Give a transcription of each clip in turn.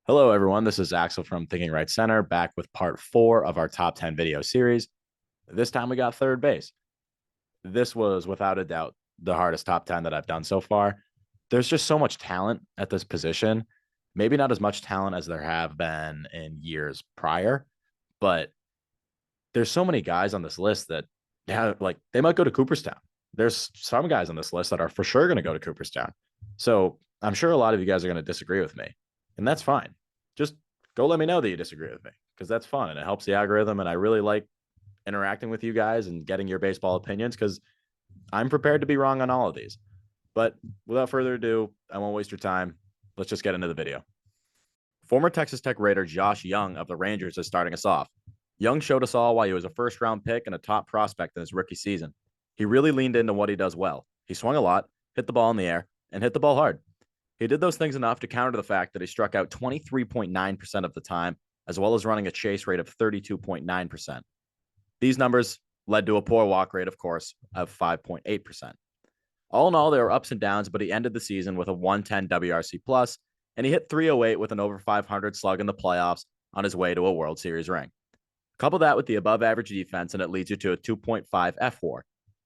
Hello, everyone. This is Axel from Thinking Right Center, back with part 4 of our top 10 video series. This time we got third base. This was without a doubt the hardest top 10 that I've done so far. There's just so much talent at this position. Maybe not as much talent as there have been in years prior, but there's so many guys on this list that they might go to Cooperstown. There's some guys on this list that are for sure going to go to Cooperstown. So I'm sure a lot of you guys are going to disagree with me, and that's fine. Just go let me know that you disagree with me because that's fun and it helps the algorithm. And I really like interacting with you guys and getting your baseball opinions because I'm prepared to be wrong on all of these. But without further ado, I won't waste your time. Let's just get into the video. Former Texas Tech Raider Josh Jung of the Rangers is starting us off. Jung showed us all why he was a first-round pick and a top prospect in his rookie season. He really leaned into what he does well. He swung a lot, hit the ball in the air, and hit the ball hard. He did those things enough to counter the fact that he struck out 23.9% of the time, as well as running a chase rate of 32.9%. These numbers led to a poor walk rate, of course, of 5.8%. All in all, there were ups and downs, but he ended the season with a 110 WRC plus, and he hit 308 with an over 500 slug in the playoffs on his way to a World Series ring. Couple that with the above average defense, and it leads you to a 2.5 F WAR.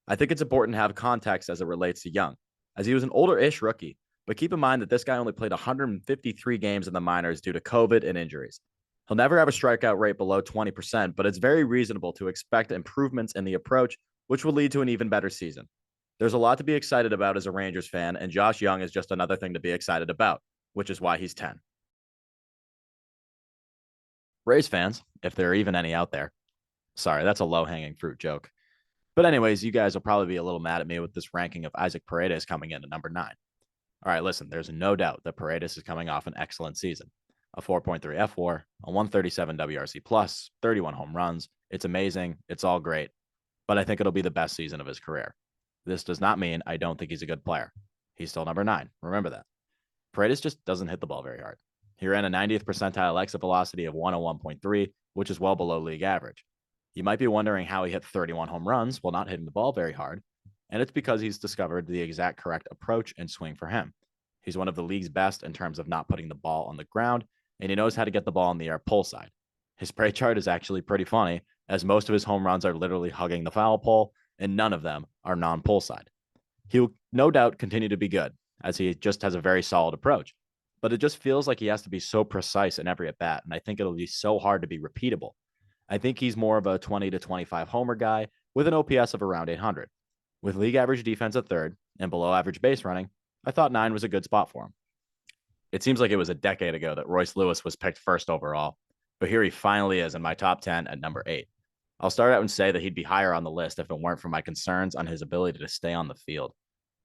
I think it's important to have context as it relates to Jung, as he was an older-ish rookie, but keep in mind that this guy only played 153 games in the minors due to COVID and injuries. He'll never have a strikeout rate below 20%, but it's very reasonable to expect improvements in the approach, which will lead to an even better season. There's a lot to be excited about as a Rangers fan, and Josh Jung is just another thing to be excited about, which is why he's 10. Rays fans, if there are even any out there. Sorry, that's a low-hanging fruit joke. But anyways, you guys will probably be a little mad at me with this ranking of Isaac Paredes coming in at number 9. All right, listen, there's no doubt that Paredes is coming off an excellent season. A 4.3 F WAR, a 137 WRC plus, 31 home runs. It's amazing. It's all great. But I think it'll be the best season of his career. This does not mean I don't think he's a good player. He's still number 9. Remember that. Paredes just doesn't hit the ball very hard. He ran a 90th percentile exit velocity of 101.3, which is well below league average. You might be wondering how he hit 31 home runs while not hitting the ball very hard, and it's because he's discovered the exact correct approach and swing for him. He's one of the league's best in terms of not putting the ball on the ground, and he knows how to get the ball in the air pull side. His spray chart is actually pretty funny, as most of his home runs are literally hugging the foul pole, and none of them are non-pull side. He'll no doubt continue to be good, as he just has a very solid approach. But it just feels like he has to be so precise in every at-bat, and I think it'll be so hard to be repeatable. I think he's more of a 20 to 25 homer guy with an OPS of around 800. With league average defense at third and below average base running, I thought 9 was a good spot for him. It seems like it was a decade ago that Royce Lewis was picked first overall, but here he finally is in my top 10 at number 8. I'll start out and say that he'd be higher on the list if it weren't for my concerns on his ability to stay on the field.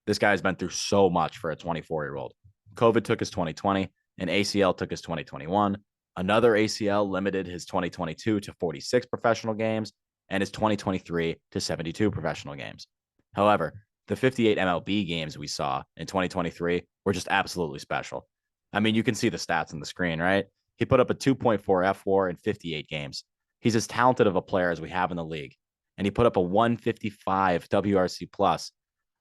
This guy's been through so much for a 24-year-old. COVID took his 2020, an ACL took his 2021, another ACL limited his 2022 to 46 professional games, and his 2023 to 72 professional games. However, the 58 MLB games we saw in 2023 were just absolutely special. I mean, you can see the stats on the screen, right? He put up a 2.4 F WAR in 58 games. He's as talented of a player as we have in the league. And he put up a 155 WRC plus.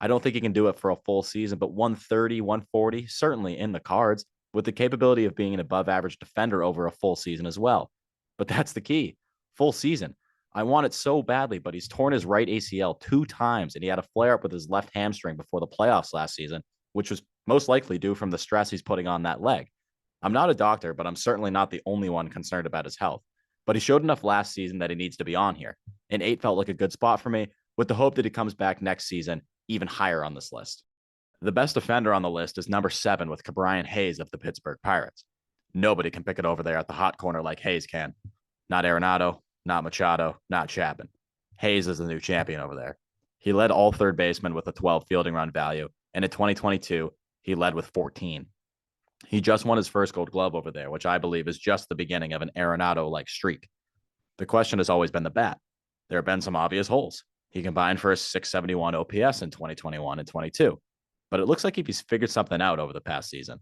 I don't think he can do it for a full season, but 130, 140, certainly in the cards, with the capability of being an above average defender over a full season as well. But that's the key. Full season. I want it so badly, but he's torn his right ACL 2 times, and he had a flare up with his left hamstring before the playoffs last season, which was most likely due from the stress he's putting on that leg. I'm not a doctor, but I'm certainly not the only one concerned about his health. But he showed enough last season that he needs to be on here. And 8 felt like a good spot for me, with the hope that he comes back next season even higher on this list. The best defender on the list is number 7 with Ke'Bryan Hayes of the Pittsburgh Pirates. Nobody can pick it over there at the hot corner like Hayes can. Not Arenado, not Machado, not Chapman. Hayes is the new champion over there. He led all third basemen with a 12 fielding run value, and in 2022, he led with 14. He just won his first Gold Glove over there, which I believe is just the beginning of an Arenado-like streak. The question has always been the bat. There have been some obvious holes. He combined for a 671 OPS in 2021 and 22, but it looks like he's figured something out over the past season.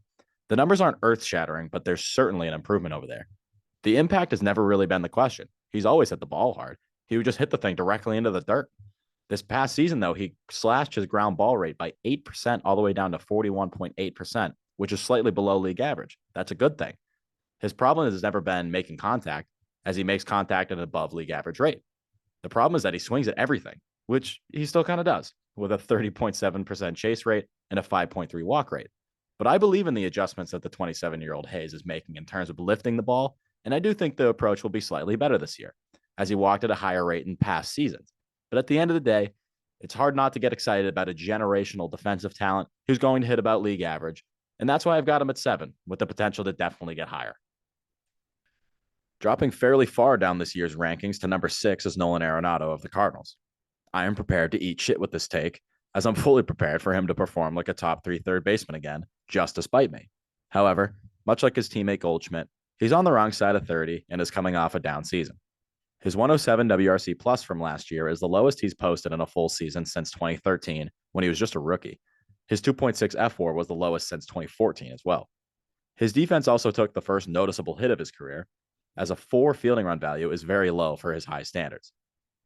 The numbers aren't earth-shattering, but there's certainly an improvement over there. The impact has never really been the question. He's always hit the ball hard. He would just hit the thing directly into the dirt. This past season, though, he slashed his ground ball rate by 8% all the way down to 41.8%, which is slightly below league average. That's a good thing. His problem has never been making contact, as he makes contact at an above league average rate. The problem is that he swings at everything, which he still kind of does, with a 30.7% chase rate and a 5.3 walk rate. But I believe in the adjustments that the 27-year-old Hayes is making in terms of lifting the ball, and I do think the approach will be slightly better this year, as he walked at a higher rate in past seasons. But at the end of the day, it's hard not to get excited about a generational defensive talent who's going to hit about league average, and that's why I've got him at 7, with the potential to definitely get higher. Dropping fairly far down this year's rankings to number 6 is Nolan Arenado of the Cardinals. I am prepared to eat shit with this take, as I'm fully prepared for him to perform like a top 3 third baseman again, just to spite me. However, much like his teammate Goldschmidt, he's on the wrong side of 30 and is coming off a down season. His 107 WRC plus from last year is the lowest he's posted in a full season since 2013, when he was just a rookie. His 2.6 F4 was the lowest since 2014 as well. His defense also took the first noticeable hit of his career, as a 4 fielding run value is very low for his high standards.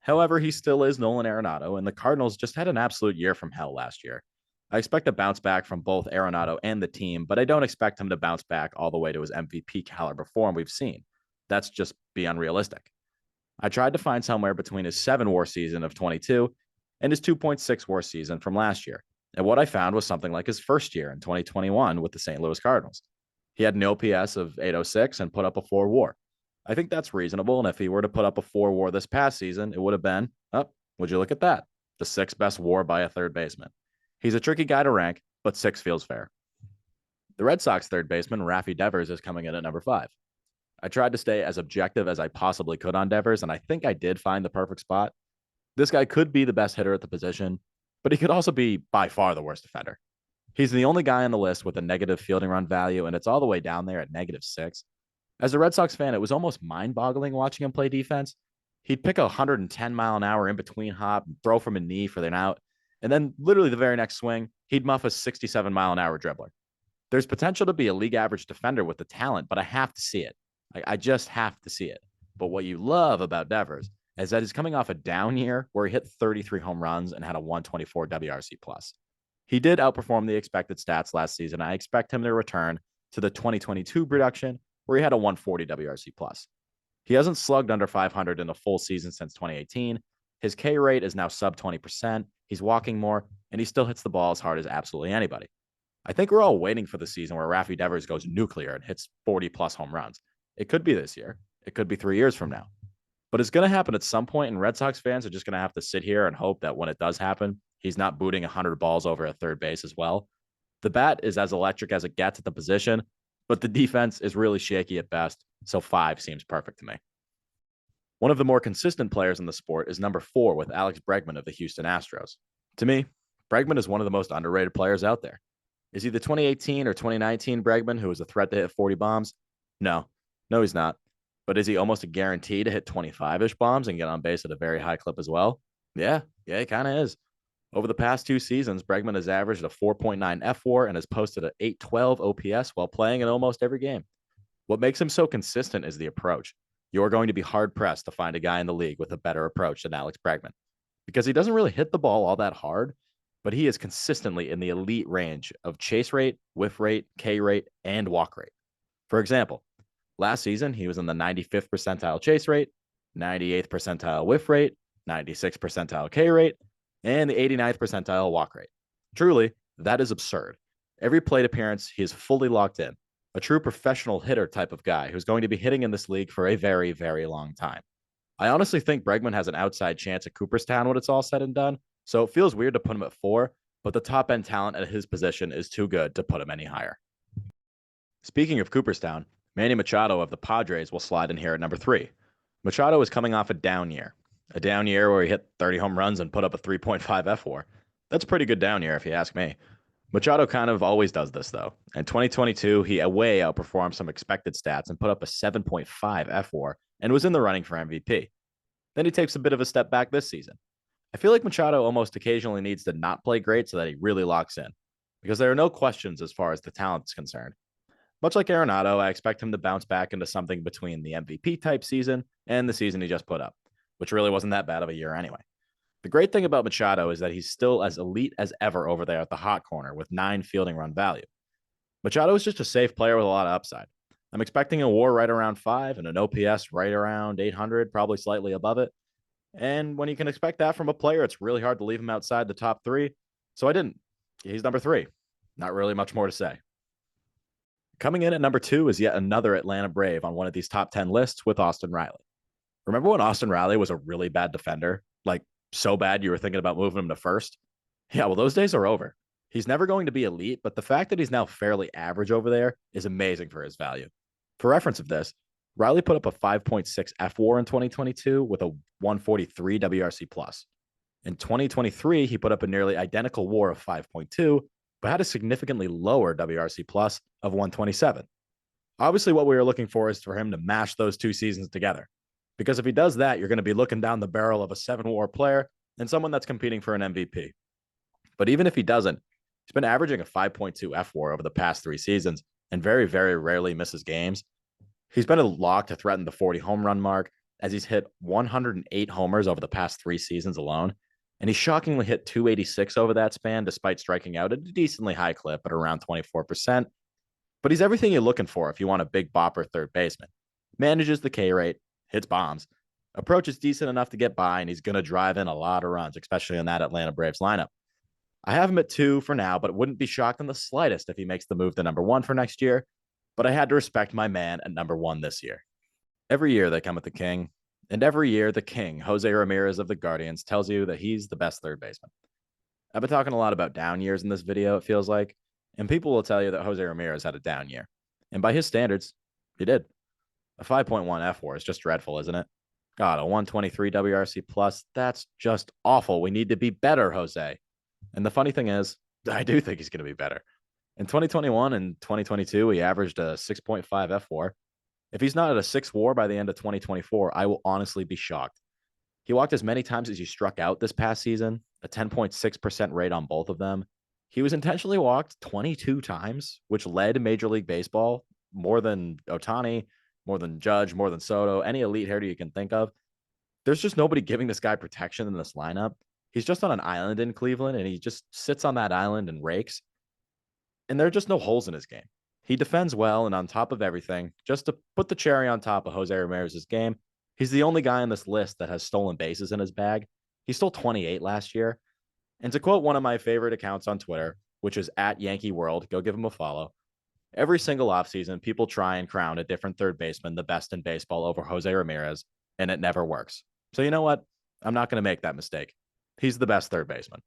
However, he still is Nolan Arenado, and the Cardinals just had an absolute year from hell last year. I expect a bounce back from both Arenado and the team, but I don't expect him to bounce back all the way to his MVP caliber form we've seen. That's just be unrealistic. I tried to find somewhere between his 7 WAR season of 22 and his 2.6 WAR season from last year, and what I found was something like his first year in 2021 with the St. Louis Cardinals. He had an OPS of 806 and put up a 4 WAR. I think that's reasonable, and if he were to put up a 4 WAR this past season, it would have been, would you look at that, the 6th best WAR by a third baseman. He's a tricky guy to rank, but 6 feels fair. The Red Sox third baseman, Rafael Devers, is coming in at number 5. I tried to stay as objective as I possibly could on Devers, and I think I did find the perfect spot. This guy could be the best hitter at the position, but he could also be by far the worst defender. He's the only guy on the list with a negative fielding run value, and it's all the way down there at -6. As a Red Sox fan, it was almost mind-boggling watching him play defense. He'd pick a 110-mile-an-hour in-between hop and throw from a knee for an out, and then literally the very next swing, he'd muff a 67-mile-an-hour dribbler. There's potential to be a league-average defender with the talent, but I have to see it. I just have to see it. But what you love about Devers is that he's coming off a down year where he hit 33 home runs and had a 124 WRC+. He did outperform the expected stats last season. I expect him to return to the 2022 production where he had a 140 WRC+. He hasn't slugged under 500 in a full season since 2018. His K rate is now sub 20%. He's walking more, and he still hits the ball as hard as absolutely anybody. I think we're all waiting for the season where Rafael Devers goes nuclear and hits 40-plus home runs. It could be this year. It could be 3 years from now. But it's going to happen at some point, and Red Sox fans are just going to have to sit here and hope that when it does happen, he's not booting 100 balls over at third base as well. The bat is as electric as it gets at the position, but the defense is really shaky at best, so 5 seems perfect to me. One of the more consistent players in the sport is number 4 with Alex Bregman of the Houston Astros. To me, Bregman is one of the most underrated players out there. Is he the 2018 or 2019 Bregman who was a threat to hit 40 bombs? No, he's not. But is he almost a guarantee to hit 25-ish bombs and get on base at a very high clip as well? Yeah, he kind of is. Over the past 2 seasons, Bregman has averaged a 4.9 F4 and has posted an 812 OPS while playing in almost every game. What makes him so consistent is the approach. You're going to be hard-pressed to find a guy in the league with a better approach than Alex Bregman because he doesn't really hit the ball all that hard, but he is consistently in the elite range of chase rate, whiff rate, K rate, and walk rate. For example, last season, he was in the 95th percentile chase rate, 98th percentile whiff rate, 96th percentile K rate, and the 89th percentile walk rate. Truly, that is absurd. Every plate appearance, he is fully locked in. A true professional hitter type of guy who's going to be hitting in this league for a very, very long time. I honestly think Bregman has an outside chance at Cooperstown when it's all said and done, so it feels weird to put him at 4, but the top-end talent at his position is too good to put him any higher. Speaking of Cooperstown, Manny Machado of the Padres will slide in here at number 3. Machado is coming off a down year where he hit 30 home runs and put up a 3.5 F4. That's a pretty good down year if you ask me. Machado kind of always does this, though. In 2022, he way outperformed some expected stats and put up a 7.5 F4 and was in the running for MVP. Then he takes a bit of a step back this season. I feel like Machado almost occasionally needs to not play great so that he really locks in, because there are no questions as far as the talent is concerned. Much like Arenado, I expect him to bounce back into something between the MVP-type season and the season he just put up, which really wasn't that bad of a year anyway. The great thing about Machado is that he's still as elite as ever over there at the hot corner with 9 fielding run value. Machado is just a safe player with a lot of upside. I'm expecting a WAR right around 5 and an OPS right around 800, probably slightly above it. And when you can expect that from a player, it's really hard to leave him outside the top 3. So I didn't. He's number 3. Not really much more to say. Coming in at number 2 is yet another Atlanta Brave on one of these top 10 lists with Austin Riley. Remember when Austin Riley was a really bad defender? Like, so bad you were thinking about moving him to first? Yeah, well, those days are over. He's never going to be elite, but the fact that he's now fairly average over there is amazing for his value. For reference of this, Riley put up a 5.6 F WAR in 2022 with a 143 WRC plus. In 2023, he put up a nearly identical WAR of 5.2, but had a significantly lower WRC plus of 127. Obviously, what we are looking for is for him to mash those 2 seasons together. Because if he does that, you're going to be looking down the barrel of a 7 WAR player and someone that's competing for an MVP. But even if he doesn't, he's been averaging a 5.2 F WAR over the past 3 seasons and very, very rarely misses games. He's been a lock to threaten the 40 home run mark as he's hit 108 homers over the past 3 seasons alone. And he shockingly hit 286 over that span, despite striking out at a decently high clip at around 24%. But he's everything you're looking for if you want a big bopper third baseman. Manages the K rate, hits bombs, approach is decent enough to get by, and he's going to drive in a lot of runs, especially in that Atlanta Braves lineup. I have him at 2 for now, but wouldn't be shocked in the slightest if he makes the move to number 1 for next year. But I had to respect my man at number 1 this year. Every year they come with the king, and every year the king, Jose Ramirez of the Guardians, tells you that he's the best third baseman. I've been talking a lot about down years in this video, it feels like, and people will tell you that Jose Ramirez had a down year. And by his standards, he did. A 5.1 F WAR is just dreadful, isn't it? God, a 123 WRC plus, that's just awful. We need to be better, Jose. And the funny thing is, I do think he's going to be better. In 2021 and 2022, he averaged a 6.5 F WAR. If he's not at a 6 WAR by the end of 2024, I will honestly be shocked. He walked as many times as he struck out this past season, a 10.6% rate on both of them. He was intentionally walked 22 times, which led Major League Baseball more than Ohtani, more than Judge, more than Soto, any elite hitter you can think of. There's just nobody giving this guy protection in this lineup. He's just on an island in Cleveland, and he just sits on that island and rakes. And there are just no holes in his game. He defends well, and on top of everything, just to put the cherry on top of Jose Ramirez's game, he's the only guy on this list that has stolen bases in his bag. He stole 28 last year. And to quote one of my favorite accounts on Twitter, which is at Yankee World, go give him a follow. Every single offseason, people try and crown a different third baseman the best in baseball over Jose Ramirez, and it never works. So you know what? I'm not going to make that mistake. He's the best third baseman.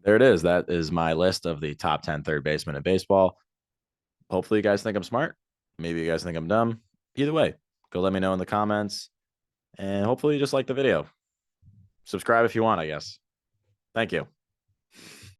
There it is. That is my list of the top 10 third basemen in baseball. Hopefully you guys think I'm smart. Maybe you guys think I'm dumb. Either way, go let me know in the comments. And hopefully you just like the video. Subscribe if you want, I guess. Thank you.